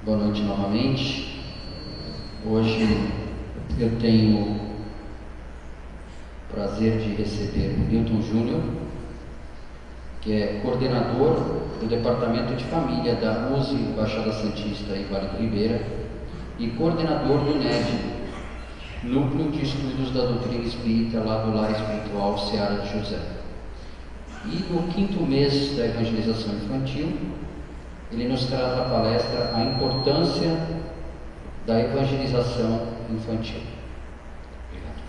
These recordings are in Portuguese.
Boa noite novamente. Hoje eu tenho o prazer de receber o Milton Júnior, que é coordenador do Departamento de Família da USE Baixada Santista e Vale do Ribeira e coordenador do NED, Núcleo de Estudos da Doutrina Espírita, lá do Lar Espiritual Seara de José. E no 5º mês da evangelização infantil, ele nos traz a palestra A Importância da Evangelização Infantil. Obrigado.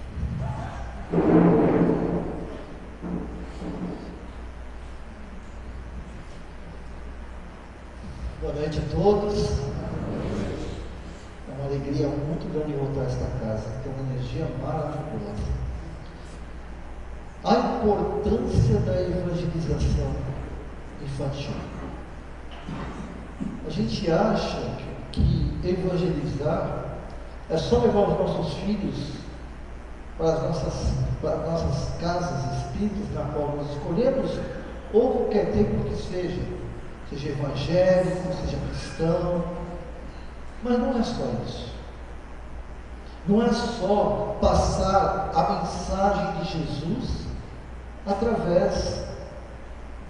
Boa noite a todos. É uma alegria muito grande voltar a esta casa, tem uma energia maravilhosa. A importância da evangelização infantil. A gente acha que evangelizar é só levar os nossos filhos para as nossas casas espíritas, na qual nós escolhemos, ou qualquer tempo que seja evangélico, seja cristão, mas não é só isso. Não é só passar a mensagem de Jesus através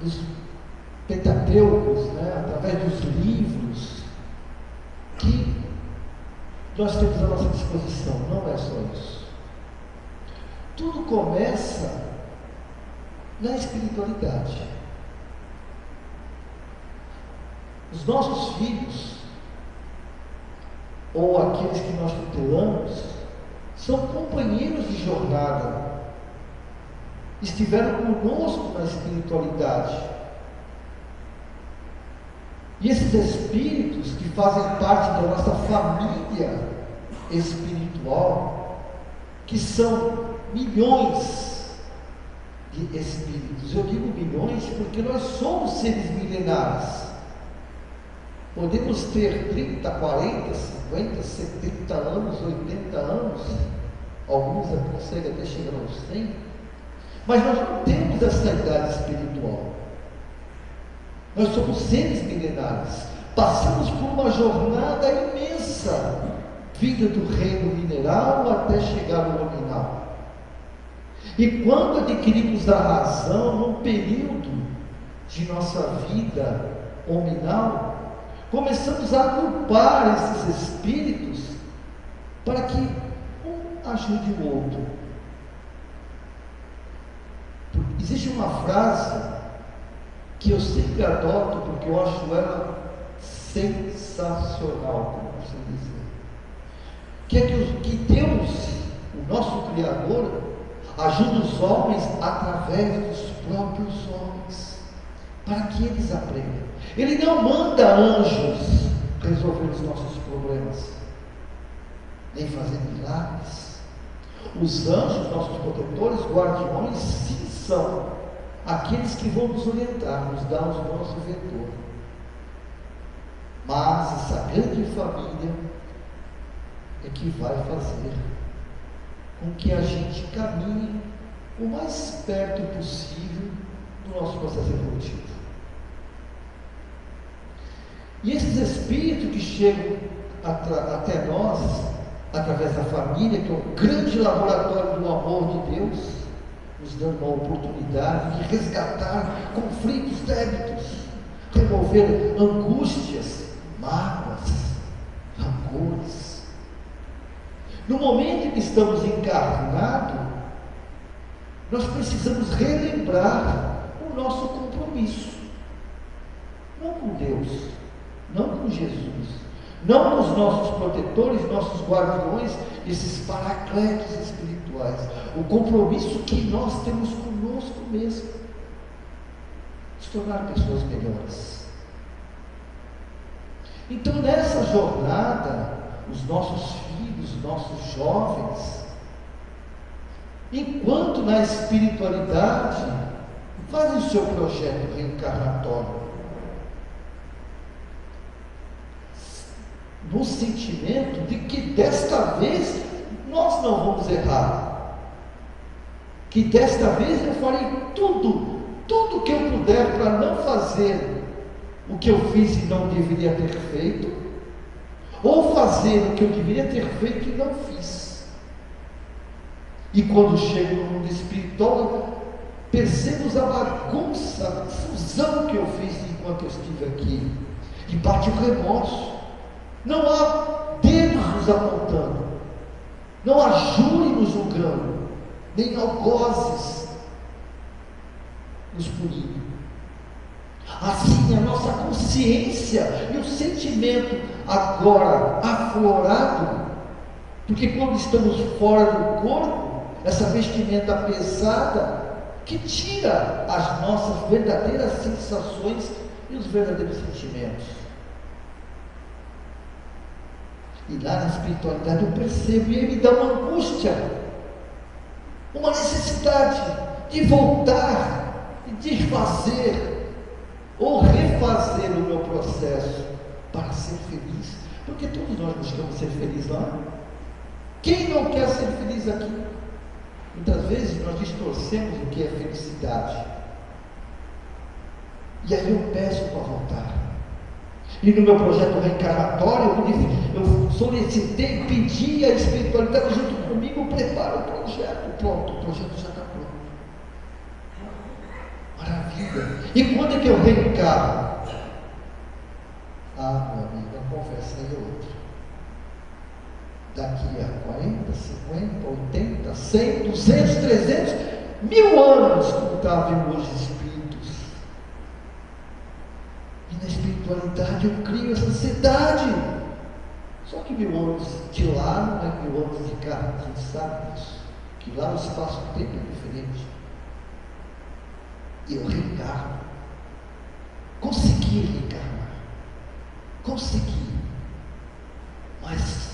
dos Pentateucos, através dos livros que nós temos à nossa disposição. Não é só isso. Tudo começa na espiritualidade. Os nossos filhos, ou aqueles que nós tutelamos, são companheiros de jornada, estiveram conosco na espiritualidade. E esses espíritos que fazem parte da nossa família espiritual, que são milhões de espíritos, eu digo milhões porque nós somos seres milenares. Podemos ter 30, 40, 50, 70 anos, 80 anos, alguns conseguem até chegar aos 100, mas nós não temos essa idade espiritual. Nós somos seres milenares, passamos por uma jornada imensa, vinda do reino mineral até chegar no nominal. E quando adquirimos a razão, num período de nossa vida nominal, começamos a agrupar esses espíritos para que um ajude o outro. Existe uma frase que eu sempre adoto porque eu acho ela sensacional, como você dizer, que é que Deus, o nosso Criador, ajuda os homens através dos próprios homens, para que eles aprendam. Ele não manda anjos resolver os nossos problemas, nem fazer milagres. Os anjos, nossos protetores, guardiões, sim, são aqueles que vão nos orientar, nos dar o nosso vetor. Mas essa grande família é que vai fazer com que a gente caminhe o mais perto possível do nosso processo evolutivo. E esses espíritos que chegam até nós, através da família, que é um grande laboratório do amor de Deus, nos dando uma oportunidade de resgatar conflitos, débitos, remover angústias, mágoas, rancores. No momento em que estamos encarnados, nós precisamos relembrar o nosso compromisso, não com Deus, não com Jesus, não com os nossos protetores, nossos guardiões, esses paracletos espirituais. O compromisso que nós temos conosco mesmo, se tornar pessoas melhores. Então, nessa jornada, os nossos filhos, os nossos jovens, enquanto na espiritualidade, fazem o seu projeto reencarnatório, no sentimento de que desta vez nós não vamos errar, que desta vez eu farei tudo que eu puder para não fazer o que eu fiz e não deveria ter feito, ou fazer o que eu deveria ter feito e não fiz. E quando chego no mundo espiritual, percebo a bagunça, a confusão que eu fiz enquanto eu estive aqui, e bate o remorso. Não há dedos nos apontando, não há júri nos julgando, nem algozes nos punindo. Assim, a nossa consciência e o sentimento agora aflorado, porque quando estamos fora do corpo, essa vestimenta pesada que tira as nossas verdadeiras sensações e os verdadeiros sentimentos. E lá na espiritualidade eu percebo, e ele me dá uma angústia, uma necessidade de voltar e de fazer ou refazer o meu processo para ser feliz, porque todos nós buscamos ser felizes, não é? Quem não quer ser feliz aqui? Muitas vezes nós distorcemos o que é felicidade, e aí eu peço para voltar. E no meu projeto reencarnatório, eu solicitei, pedi a espiritualidade junto comigo, prepara o projeto. Pronto, o projeto já está pronto. Maravilha. E quando é que eu reencarno? Ah, meu amigo, a conversa é outra. Daqui a 40, 50, 80, 100, 200, 300, 1000 anos, como estavam hoje os espíritos. E na espiritualidade eu crio essa ansiedade. Só que 1000 anos de lá não é 1000 anos de cá, a gente sabe disso. Que lá o espaço-tempo é diferente. E eu reencarno. Consegui reencarnar. Consegui. Mas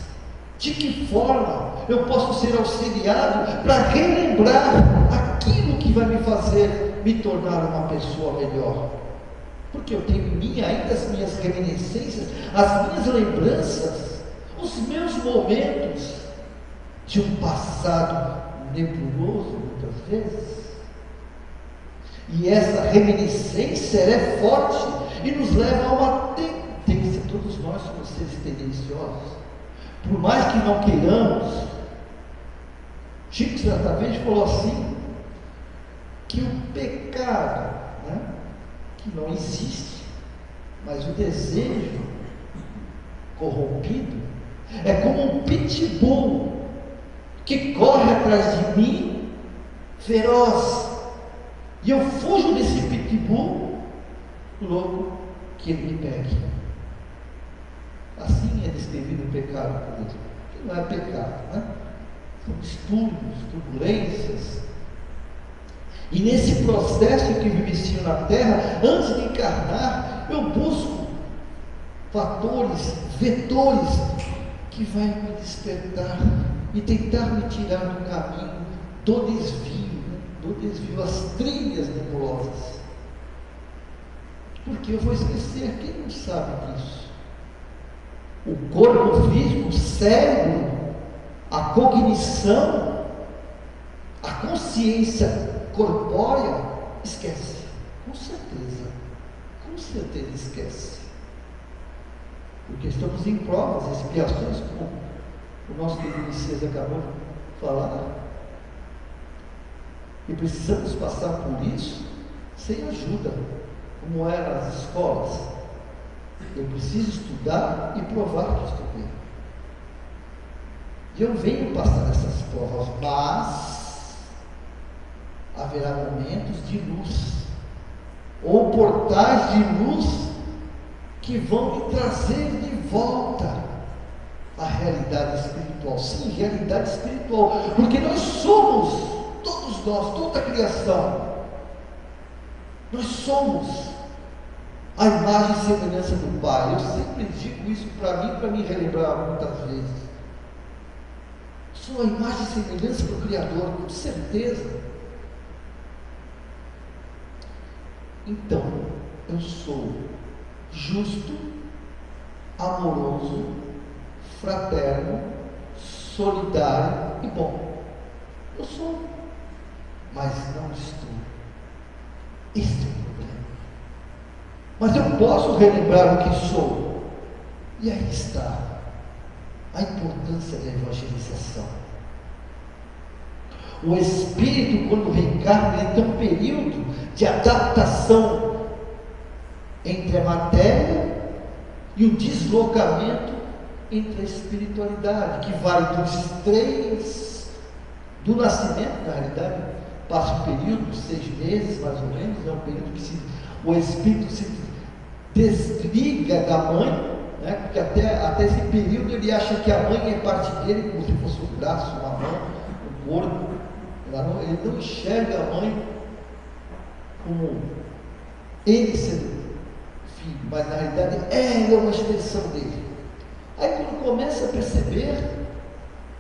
de que forma eu posso ser auxiliado para relembrar aquilo que vai me fazer me tornar uma pessoa melhor? Porque eu tenho em mim ainda as minhas reminiscências, as minhas lembranças, os meus momentos de um passado nebuloso, muitas vezes. E essa reminiscência é forte e nos leva a uma tendência. Todos nós somos seres tendenciosos. Por mais que não queiramos, Chico certa vez falou assim, que o pecado, que não existe, mas o desejo corrompido é como um pitbull que corre atrás de mim, feroz, e eu fujo desse pitbull, logo que ele me pegue. Assim é descrevido o pecado por Deus, que não é pecado, são distúrbios, turbulências. E nesse processo que eu vivencio na Terra, antes de encarnar, eu busco fatores, vetores, que vai me despertar e tentar me tirar do caminho do desvio, as trilhas nebulosas. Porque eu vou esquecer, quem não sabe disso? O corpo físico, o cérebro, a cognição, a consciência corpórea, esquece. Com certeza esquece. Porque estamos em provas, expiações, como o nosso querido Messias acabou de falar. E precisamos passar por isso sem ajuda, como era nas escolas. Eu preciso estudar e provar que estudei. E eu venho passar essas provas, mas haverá momentos de luz, ou portais de luz, que vão me trazer de volta à realidade espiritual. Sim, realidade espiritual, porque nós somos, todos nós, toda a criação, nós somos a imagem e semelhança do Pai. Eu sempre digo isso para me relembrar muitas vezes. Sou a imagem e semelhança do Criador, com certeza. Então, eu sou justo, amoroso, fraterno, solidário e bom. Eu sou, mas não estou. Esse é o problema. Mas eu posso relembrar o que sou. E aí está a importância da evangelização. O espírito, quando reencarna, ele tem um período de adaptação entre a matéria e o deslocamento entre a espiritualidade, que vai dos 3 do nascimento, na realidade, passa um período de 6 meses, mais ou menos, é um período que o espírito se desliga da mãe, né? Porque até esse período ele acha que a mãe é parte dele, como se fosse um braço, uma mão, um corpo. Ele não enxerga a mãe como ele sendo filho, mas na realidade ela é uma extensão dele. Aí quando começa a perceber,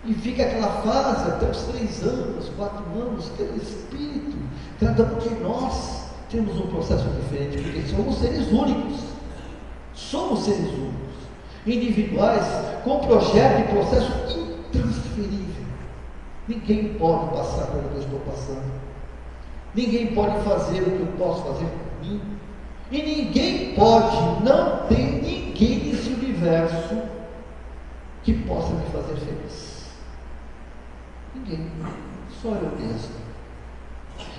e fica aquela fase até os 3 anos, 4 anos, que é o espírito, cada um de nós temos um processo diferente, porque somos seres únicos, individuais, com projeto e processo intransferível. Ninguém pode passar pelo que eu estou passando, ninguém pode fazer o que eu posso fazer por mim, e ninguém pode, não tem ninguém nesse universo que possa me fazer feliz. Ninguém, só eu mesmo.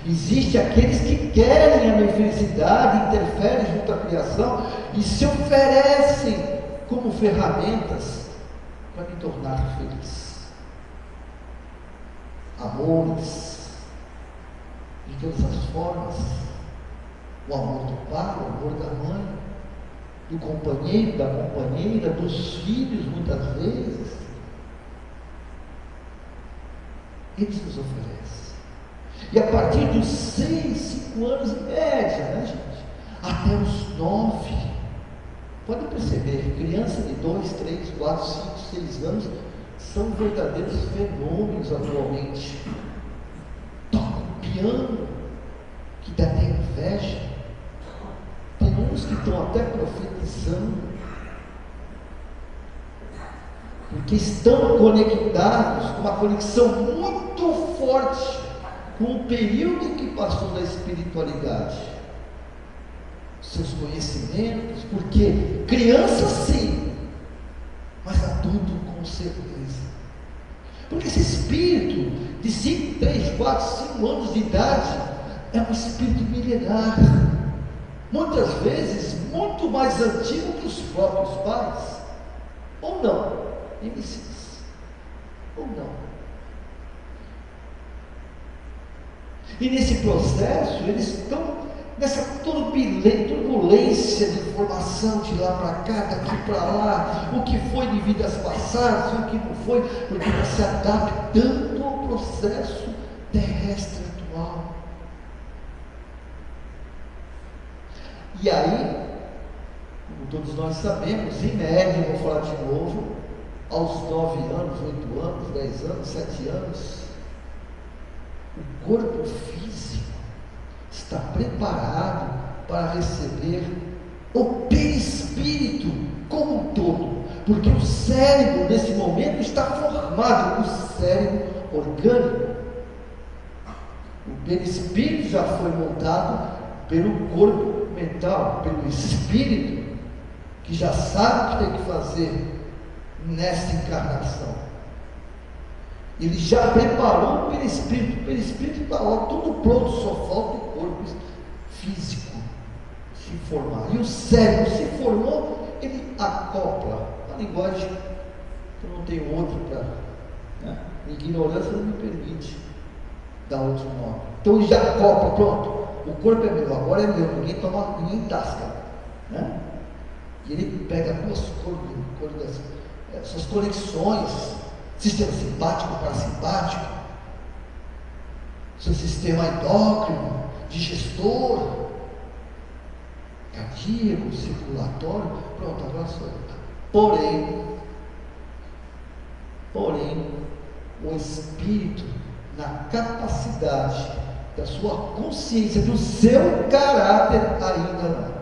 Existem aqueles que querem a minha felicidade, interferem junto à criação e se oferecem como ferramentas para me tornar feliz. Amores de todas as formas, o amor do pai, o amor da mãe, do companheiro, da companheira, dos filhos, muitas vezes, eles nos oferecem. E a partir dos 6, 5 anos em média, né, gente? Até os 9, pode perceber, criança de 2, 3, 4, 5, 6 anos são verdadeiros fenômenos atualmente. Tocam piano, que dá até inveja. Tem uns que estão até profetizando, porque estão conectados, com uma conexão muito forte com o período que passou da espiritualidade, seus conhecimentos, porque criança sim, mas adulto com certeza, porque esse espírito de 5, 3, 4, 5 anos de idade é um espírito milenar, muitas vezes muito mais antigo que os próprios pais, ou não, MCs, ou não. E nesse processo, eles estão nessa turbulência de informação de lá para cá, daqui para lá, o que foi de vidas passadas, o que não foi, porque está se adaptando ao processo terrestre atual. E aí, como todos nós sabemos, em média, vou falar de novo, aos 9 anos, 8 anos, 10 anos, 7 anos, o corpo físico está preparado para receber o perispírito como um todo, porque o cérebro nesse momento está formado, o cérebro orgânico. O perispírito já foi montado pelo corpo mental, pelo espírito, que já sabe o que tem que fazer nesta encarnação. Ele já preparou o perispírito está lá, tudo pronto, só falta o corpo físico se formar. E o cérebro se formou, ele acopla. A linguagem, eu não tenho outro para. Né? Ignorância não me permite dar outro nome. Então ele já acopla, pronto. O corpo é meu, agora é meu, ninguém tasca. Né? E ele pega essas conexões. Sistema simpático, parasimpático, seu sistema endócrino, digestor, cardíaco, circulatório, pronto, agora sou eu. Porém, o espírito, na capacidade da sua consciência, do seu caráter, ainda não.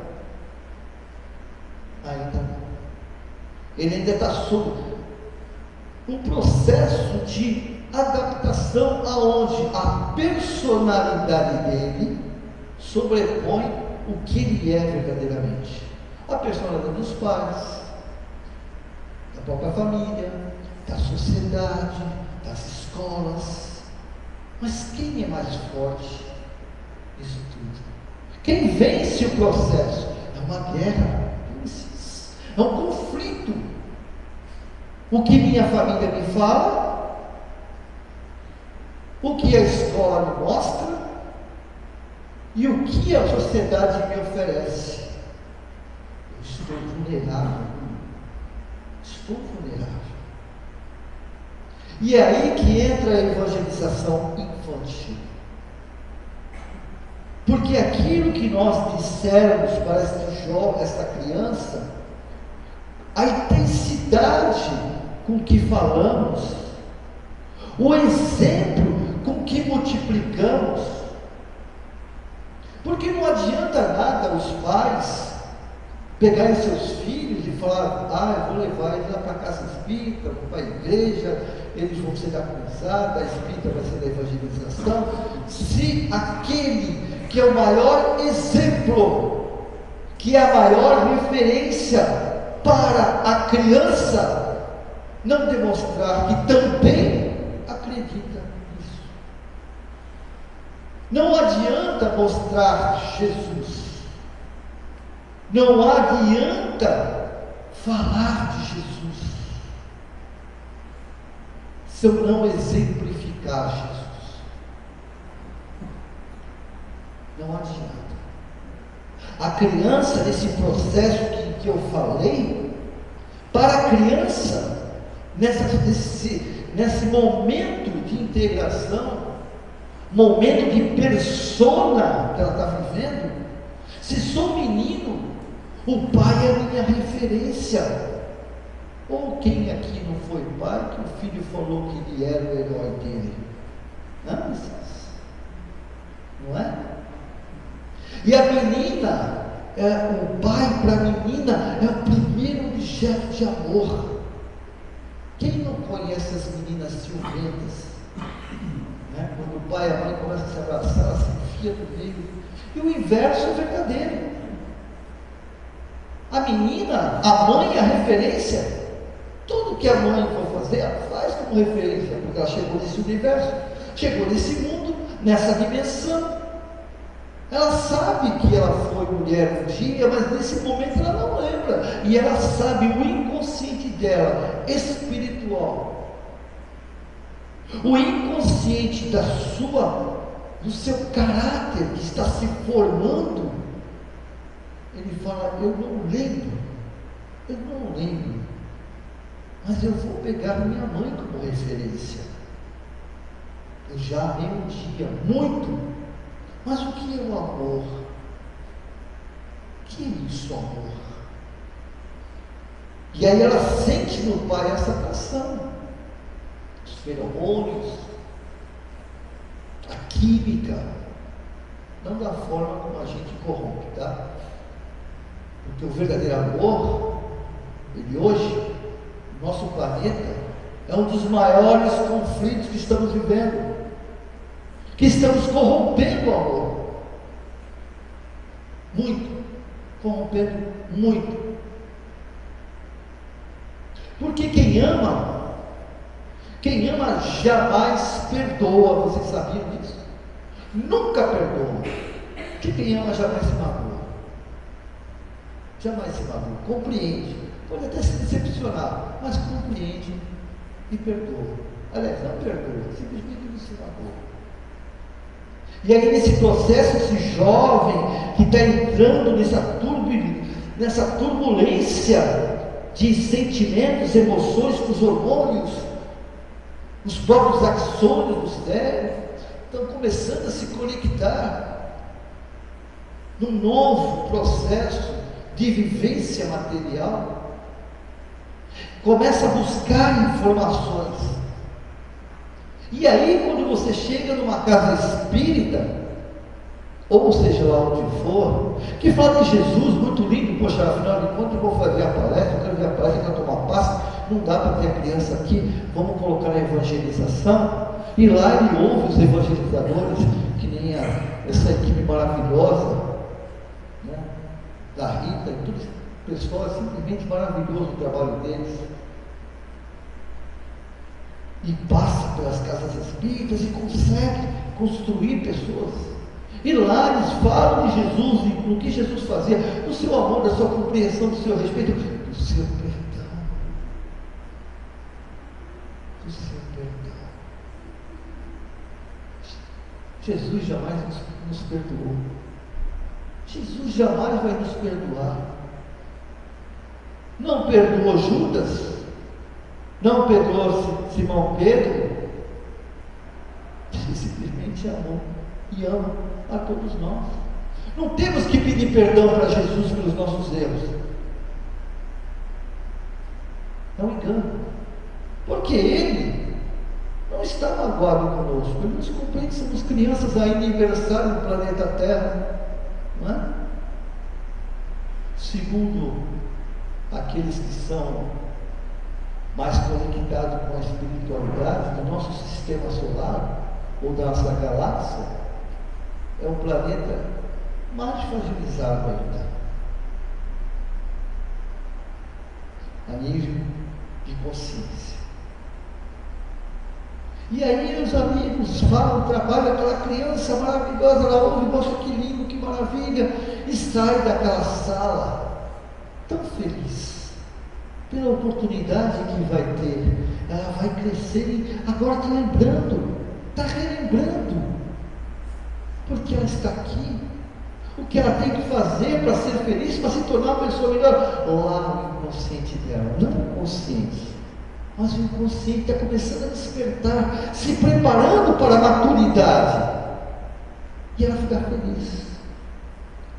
Ele ainda está sob um processo de adaptação aonde a personalidade dele sobrepõe o que ele é verdadeiramente. A personalidade dos pais, da própria família, da sociedade, das escolas. Mas quem é mais forte nisso tudo? Quem vence o processo? É uma guerra, é um conflito. O que minha família me fala, o que a escola me mostra e o que a sociedade me oferece. Eu estou vulnerável. Estou vulnerável. E é aí que entra a evangelização infantil. Porque aquilo que nós dissermos para esta criança, a intensidade com que falamos, o exemplo com que multiplicamos, porque não adianta nada os pais pegarem seus filhos e falar: eu vou levar eles lá para a casa espírita, vou para a igreja, eles vão ser da cruzada, a espírita vai ser da evangelização, se aquele que é o maior exemplo, que é a maior referência para a criança, não demonstrar que também acredita nisso. Não adianta mostrar Jesus, não adianta falar de Jesus, se eu não exemplificar Jesus. Não adianta. A criança, nesse processo que eu falei, para a criança, nesse momento de integração, momento de persona que ela está vivendo, se sou menino, o pai é a minha referência. Ou quem aqui não foi pai, que o filho falou que ele era o herói dele? Não é? E a menina, o pai para a menina é o primeiro objeto de amor. Quem não conhece as meninas ciumentas? Quando o pai e a mãe começam a se abraçar, ela se enfia no meio. E o inverso é verdadeiro. A menina, a mãe é a referência. Tudo que a mãe for fazer, ela faz como referência, porque ela chegou nesse universo, chegou nesse mundo, nessa dimensão. Ela sabe que ela foi mulher um dia, mas nesse momento ela não lembra. E ela sabe o inconsciente dela, espiritual. O inconsciente do seu caráter que está se formando. Ele fala: eu não lembro, mas eu vou pegar minha mãe como referência. Eu já amei um dia, muito. Mas o que é o amor? O que é isso, amor? E aí ela sente no pai essa atração, os feromônios, a química, não da forma como a gente corrompe, tá? Porque o verdadeiro amor, ele hoje, no nosso planeta, é um dos maiores conflitos que estamos vivendo. Que estamos corrompendo o amor. Muito. Corrompendo muito. Porque quem ama jamais perdoa. Vocês sabiam disso? Nunca perdoa. Porque quem ama jamais se magoa. Jamais se magoa. Compreende. Pode até se decepcionar, mas compreende e perdoa. Aliás, não perdoa, simplesmente não se magoa. E aí nesse processo, esse jovem que está entrando nessa turbulência de sentimentos, emoções, com os hormônios, os próprios axônios do cérebro, estão começando a se conectar num novo processo de vivência material, começa a buscar informações. E aí, quando você chega numa casa espírita, ou seja lá onde for, que fala de Jesus, muito lindo, poxa, afinal de contas eu vou fazer a palestra, eu quero ver a palestra, eu quero tomar passe, não dá para ter a criança aqui, vamos colocar na evangelização, e lá ele ouve os evangelizadores, que nem essa equipe maravilhosa, né, da Rita, e tudo, pessoal, simplesmente maravilhoso o trabalho deles. e passa pelas casas espíritas e consegue construir pessoas. E lá eles falam de Jesus e do que Jesus fazia, do seu amor, da sua compreensão, do seu respeito, do seu perdão. Do seu perdão. Jesus jamais nos perdoou. Jesus jamais vai nos perdoar. Não perdoou Judas, não perdoou Simão Pedro. Ele simplesmente amou e ama a todos nós. Não temos que pedir perdão para Jesus pelos nossos erros. É um engano. Porque Ele não está magoado conosco. Ele nos compreende, somos crianças ainda em aniversário no planeta Terra. Não é? Segundo aqueles que são mais conectados com a espiritualidade do nosso sistema solar ou da nossa galáxia, é um planeta mais fragilizado ainda, a nível de consciência. E aí os amigos falam, trabalham, aquela criança maravilhosa, ela ouve, nossa, que lindo, que maravilha, e sai daquela sala tão feliz pela oportunidade que vai ter. Ela vai crescer e agora está lembrando, está relembrando, porque ela está aqui, o que ela tem que fazer para ser feliz, para se tornar uma pessoa melhor, lá no inconsciente dela, não no consciente, mas o inconsciente está começando a despertar, se preparando para a maturidade, e ela fica feliz.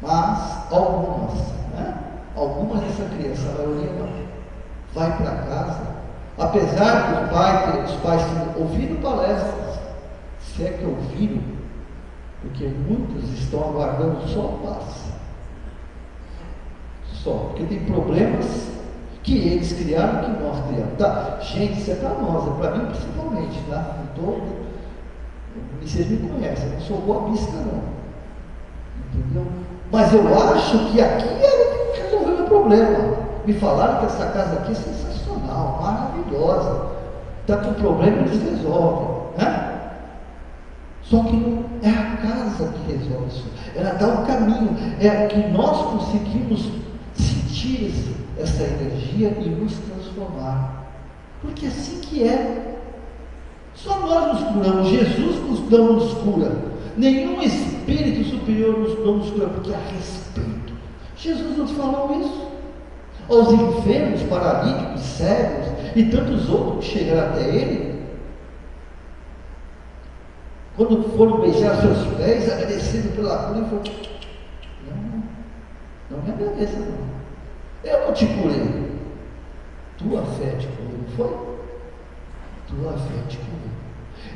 Mas algumas dessa criança, a maioria não, vai para casa, apesar dos pais ouvindo palestras, se é que ouviram, porque muitos estão aguardando só a paz, só, porque tem problemas que eles criaram, que nós criamos, tá? Gente, isso é para nós, é para mim principalmente, tá? Vocês me conhecem, eu não sou boa bisca não, entendeu? Mas eu acho que aqui ela tem que resolver o meu problema. Me falaram que essa casa aqui é sensacional, maravilhosa, está com problema, eles resolvem, né? Só que não é a casa que resolve isso, ela dá um caminho, é que nós conseguimos sentir essa energia e nos transformar, porque é assim que é. Só nós nos curamos, Jesus não nos cura, nenhum espírito superior não nos cura, porque há respeito. Jesus nos falou isso. Aos enfermos, paralíticos, cegos e tantos outros que chegaram até Ele, quando foram beijar seus pés, agradecendo pela cura, Ele falou: não me agradeça não, eu não te curei, tua fé te curou, não foi? Tua fé te curou.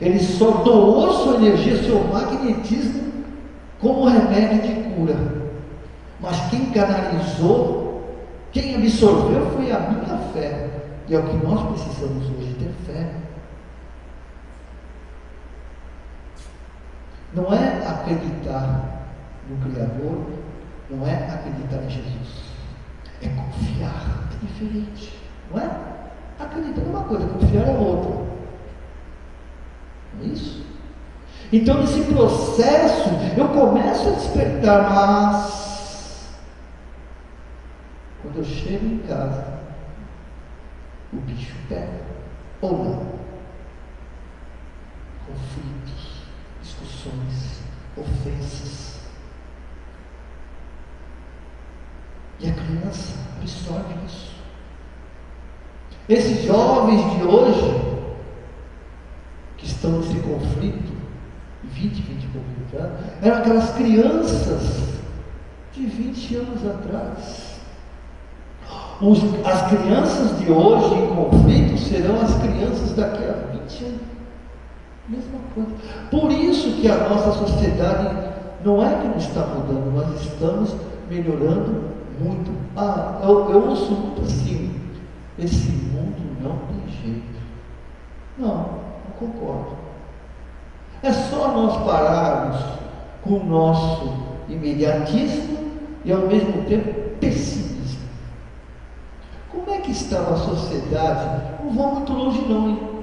Ele só doou sua energia, seu magnetismo como remédio de cura, mas quem canalizou, quem absorveu foi a minha fé, e é o que nós precisamos hoje, ter fé. Não é acreditar no Criador, não é acreditar em Jesus, é confiar, é diferente, não é? Acreditar é uma coisa, confiar é outra, não é isso? Então nesse processo eu começo a despertar, mas quando eu chego em casa, o bicho pega, ou não. Conflitos, discussões, ofensas. E a criança absorve isso. Esses jovens de hoje, que estão nesse conflito, 20 e poucos anos, eram aquelas crianças de 20 anos atrás. As crianças de hoje em conflito serão as crianças daqui a 20 anos. Mesma coisa. Por isso que a nossa sociedade não é que não está mudando, nós estamos melhorando muito. Eu ouço muito assim, esse mundo não tem jeito. Não concordo. É só nós pararmos com o nosso imediatismo e ao mesmo tempo pessimismo. Como é que estava a sociedade? Não vou muito longe não, hein?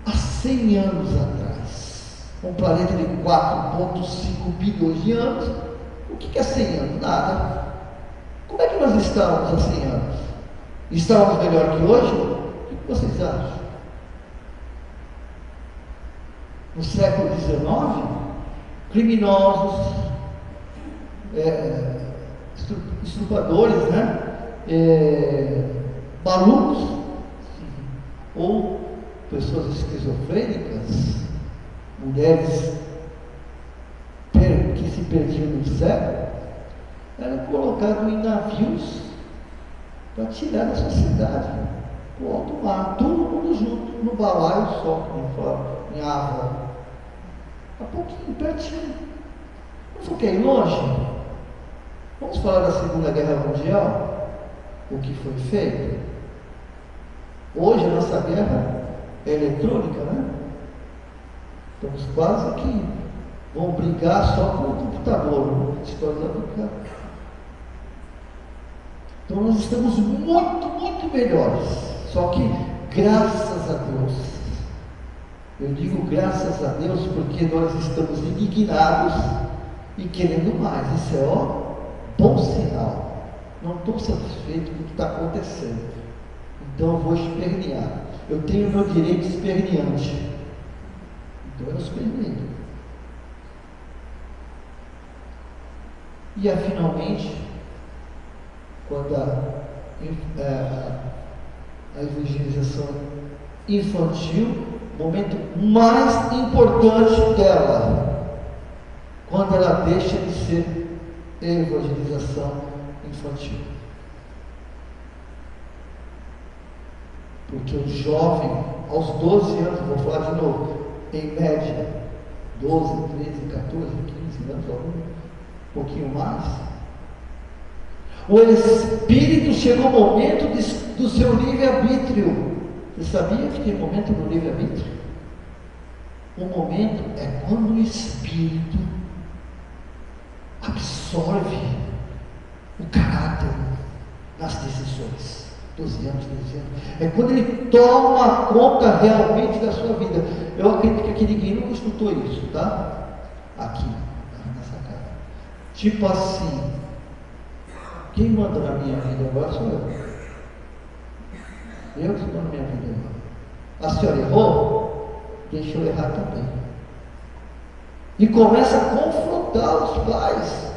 Há 100 anos atrás. Um planeta de 4,5 bilhões de anos. O que é 100 anos? Nada. Como é que nós estávamos há 100 anos? Estávamos melhor que hoje? O que vocês acham? No século XIX, criminosos, estupradores, malucos, ou pessoas esquizofrênicas, mulheres que se perdiam no céu, eram colocados em navios para tirar da sociedade, para o alto mar, todo mundo junto, no balaio só, em Ava. Há pouquinho, pertinho. Não foi que é longe? Vamos falar da Segunda Guerra Mundial? O que foi feito? Hoje a nossa guerra é eletrônica, né? Estamos quase que vão brigar só com o computador. Então nós estamos muito, muito melhores. Só que graças a Deus, eu digo graças a Deus porque nós estamos indignados e querendo mais. Isso é bom sinal. Não estou satisfeito com o que está acontecendo. Então eu vou espernear. Eu tenho o meu direito esperneante. Então eu esperneio. E finalmente, quando a evangelização infantil, o momento mais importante dela, quando ela deixa de ser evangelização infantil. Porque o jovem, aos 12 anos, vou falar de novo, em média, 12, 13, 14, 15 anos, um pouquinho mais, o Espírito chegou o momento do seu livre-arbítrio. Você sabia que tem momento do livre-arbítrio? O momento é quando o Espírito absorve o caráter nas decisões. 12 anos, 13 anos. É quando ele toma conta realmente da sua vida. Eu acredito que aqui ninguém nunca escutou isso, tá? Aqui, nessa casa. Tipo assim, quem manda na minha vida agora sou eu. Eu que mando na minha vida agora. A senhora errou? Deixa eu errar também. E começa a confrontar os pais.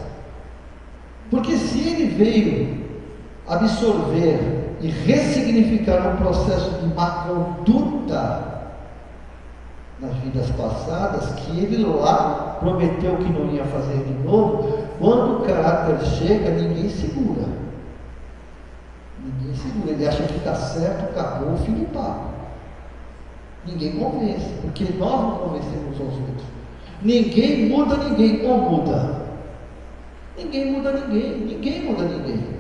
Porque se ele veio absorver e ressignificar um processo de má conduta nas vidas passadas, que ele lá prometeu que não ia fazer de novo, quando o caráter chega, ninguém segura. Ninguém segura. Ele acha que está certo, acabou o filho pago. Ninguém convence, porque nós não convencemos aos outros. Ninguém muda ninguém, ou muda? Ninguém muda ninguém, ninguém muda ninguém.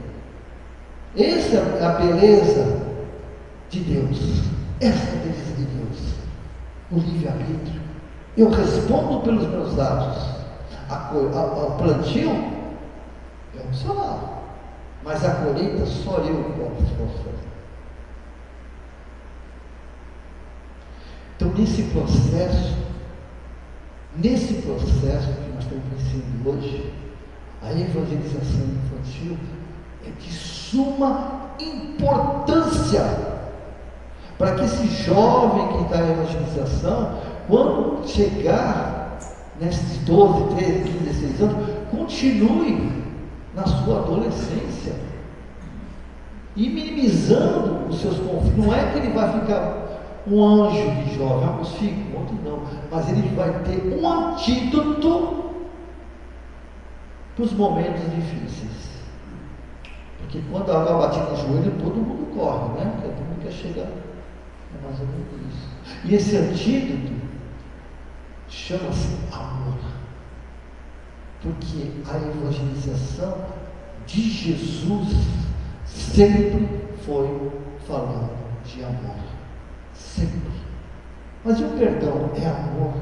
Essa é a beleza de Deus. Essa é a beleza de Deus. O livre-arbítrio. Eu respondo pelos meus atos. O plantio é opcional. Mas a colheita só eu posso fazer. Então nesse processo que nós estamos vencendo hoje, a evangelização infantil é de suma importância para que esse jovem que está em evangelização, quando chegar nesses 12, 13, 15, 16 anos, continue na sua adolescência e minimizando os seus conflitos. Não é que ele vai ficar um anjo de jovem, alguns ficam, outros não, mas ele vai ter um antídoto para os momentos difíceis. Porque quando a água bate no joelho, todo mundo corre, né? Porque todo mundo quer chegar. É mais ou menos isso. E esse antídoto chama-se amor. Porque a evangelização de Jesus sempre foi falando de amor. Sempre. Mas e o perdão é amor?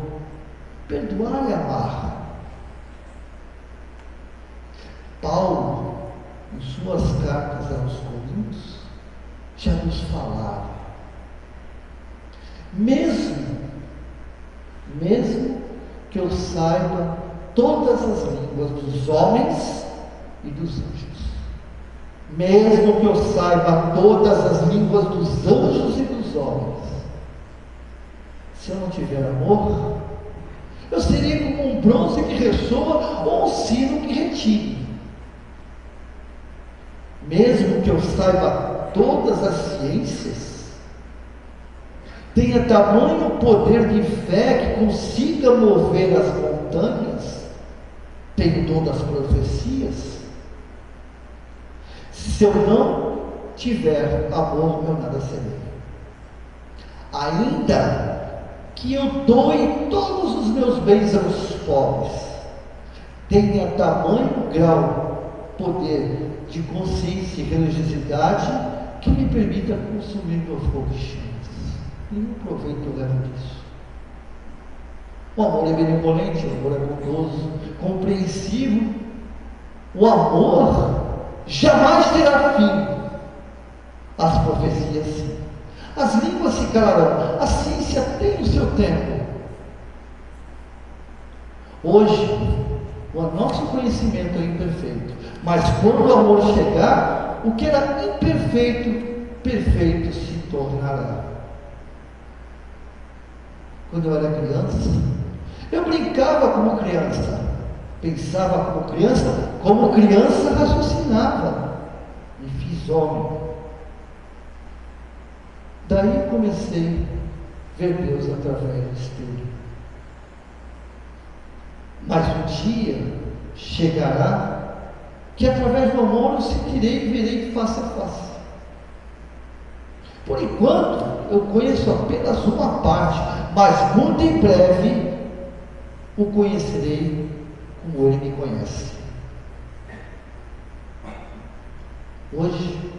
Perdoar é amar. Paulo, em suas cartas aos Coríntios, já nos falava. Mesmo mesmo que eu saiba todas as línguas dos homens e dos anjos. Mesmo que eu saiba todas as línguas dos anjos e dos homens, se eu não tiver amor, eu serei como um bronze que ressoa ou um sino que retine. Mesmo que eu saiba todas as ciências, tenha tamanho poder de fé que consiga mover as montanhas, tenho todas as profecias, se eu não tiver amor, eu nada serei. Ainda que eu doe todos os meus bens aos pobres, tenha tamanho grau, poder de consciência e religiosidade que me permita consumir meu fogo de chamas. Nenhum proveito eu levo disso. O amor é benevolente, o amor é bondoso, compreensivo. O amor jamais terá fim. As profecias sim. As línguas se calarão. A ciência tem o seu tempo. Hoje, o nosso conhecimento é imperfeito. Mas quando o amor chegar, o que era imperfeito, perfeito se tornará. Quando eu era criança, eu brincava como criança, pensava como criança raciocinava, me fiz homem. Daí comecei a ver Deus através do Espírito. Mas um dia chegará que através do amor eu sentirei e verei face a face. Por enquanto, eu conheço apenas uma parte, mas muito em breve o conhecerei como Ele me conhece. Hoje,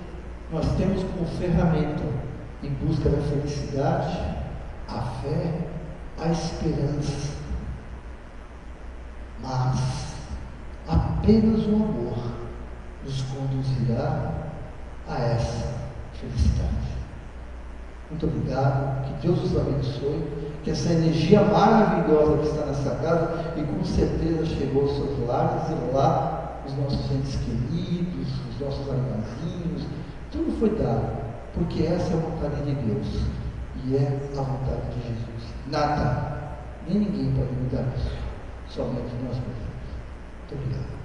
nós temos como ferramenta em busca da felicidade a fé, a esperança, mas apenas o amor nos conduzirá a essa felicidade. Muito obrigado, que Deus os abençoe, que essa energia maravilhosa que está nessa casa, e com certeza chegou aos seus lares e lá os nossos entes queridos, os nossos animaizinhos, tudo foi dado, porque essa é a vontade de Deus, e é a vontade de Jesus. Nada, nem ninguém pode mudar isso, somente nós mesmos. Muito obrigado.